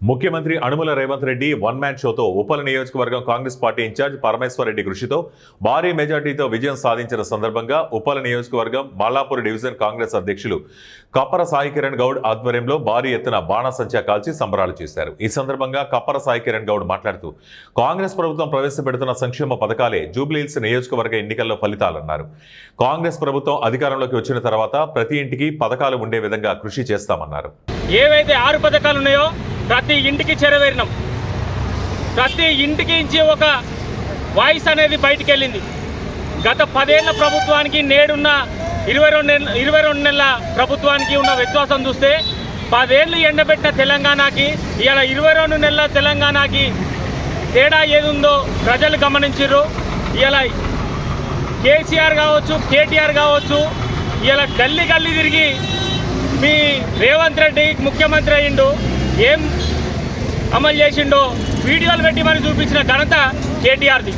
ముఖ్యమంత్రి Anumula Revanth Reddy one man షోతో Uppala నియోజకవర్గం Congress party incharge Parameshwar Reddy కృషితో భారీ మెజార్టీతో విజయం సాధించిన సందర్భంగా ఉప్పల నియోజకవర్గం మల్లాపూర్ డివిజన్ కాంగ్రెస్ అధ్యక్షులు కప్పర సాయి కిరణ్ గౌడ్ ఆధ్వర్యంలో భారీ ఎత్తున బాణసంచా కాల్చి సంబరాలు చేశారు. ఈ సందర్భంగా కప్పర సాయి కిరణ్ గౌడ్ మాట్లాడుతూ కాంగ్రెస్ ప్రభుత్వం ప్రవేశపెడుతున్న సంక్షేమ పథకాలే జూబ్లీహిల్స్ నియోజకవర్గ ఎన్నికల్లో ఫలితాలన్నారు. కాంగ్రెస్ ప్రభుత్వం అధికారంలోకి వచ్చిన తర్వాత ప్రతి ఇంటికి పథకాలు ఉండే విధంగా కృషి చేస్తామన్నారు. ఏవైతే 6 పథకాలు ఉన్నాయో ప్రతి ఇంటికి చేరవేరినాం. ప్రతి ఇంటికి నుంచి ఒక వాయిస్ అనేది బయటికి వెళ్ళింది. గత 10 ఏళ్ల ప్రభుత్వానికి నేడున్న 22 నెలల ప్రభుత్వానికి ఉన్న వ్యత్యాసం చూస్తే 10 ఏళ్ళు ఎండబెట్టిన తెలంగాణకి ఇవాళ 22 నెలల తెలంగాణకి తేడా ఏదుందో ప్రజలు గమనించారు. ఇవాళ కేసీఆర్ కావచ్చు, కేటీఆర్ కావచ్చు, ఇవాళ గల్లీ గల్లీ తిరిగి మీ రేవంత్ రెడ్డి ముఖ్యమంత్రి అయ్యిండు, ఏం అమలు చేసిండో వీడియోలు పెట్టి మరి చూపించిన ఘనత కేటీఆర్ది.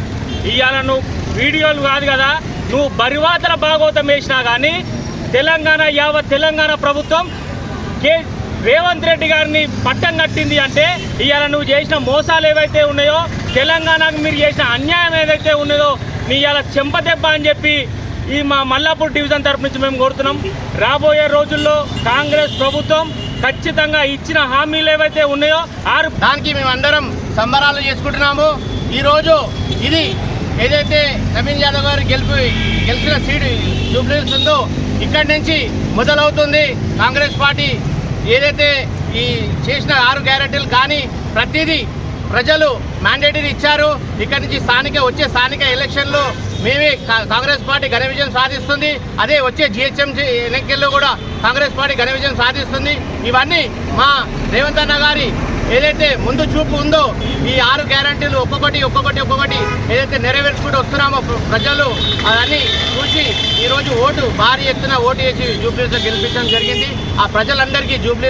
ఇవాళ నువ్వు వీడియోలు కాదు కదా, నువ్వు బరివాతల భాగవతం వేసినా కానీ యావత్ తెలంగాణ ప్రభుత్వం రేవంత్ రెడ్డి గారిని పట్టం కట్టింది. అంటే ఇవాళ నువ్వు చేసిన మోసాలు ఏవైతే ఉన్నాయో, తెలంగాణకు మీరు చేసిన అన్యాయం ఏదైతే ఉన్నదో నీ ఇవాళ చెంపదెబ్బ అని చెప్పి ఈ మా మల్లాపూర్ డివిజన్ తరపు నుంచి మేము కోరుతున్నాం. రాబోయే రోజుల్లో కాంగ్రెస్ ప్రభుత్వం ఖచ్చితంగా ఇచ్చిన హామీలు ఏవైతే ఉన్నాయో దానికి మేమందరం సంబరాలు చేసుకుంటున్నాము. ఈరోజు ఇది ఏదైతే నవీన్ యాదవ్ గారు గెలిచిన సీటు జూబ్లీహిల్స్ ఉందో ఇక్కడి నుంచి మొదలవుతుంది. కాంగ్రెస్ పార్టీ ఏదైతే ఈ చేసిన 6 గ్యారెంటీలు కానీ ప్రతిదీ ప్రజలు మ్యాండేటరీ ఇచ్చారు. ఇక్కడి నుంచి వచ్చే స్థానిక ఎలక్షన్లో మేమే కాంగ్రెస్ పార్టీ ఘన విజయం సాధిస్తుంది. అదే వచ్చే జిహెచ్ఎంసీ ఎన్నికల్లో కూడా కాంగ్రెస్ పార్టీ ఘన విజయం సాధిస్తుంది. ఇవన్నీ మా రేవంత్ అన్న గారి ఏదైతే ముందు చూపు ఉందో ఈ 6 గ్యారెంటీలు ఒక్కొక్కటి ఏదైతే నెరవేర్చుకుంటూ వస్తున్నామో ప్రజలు అవన్నీ చూసి ఈరోజు భారీ ఎత్తున ఓటు వేసి జూబ్లీహిల్స్ గెలిపించడం జరిగింది. ఆ ప్రజలందరికీ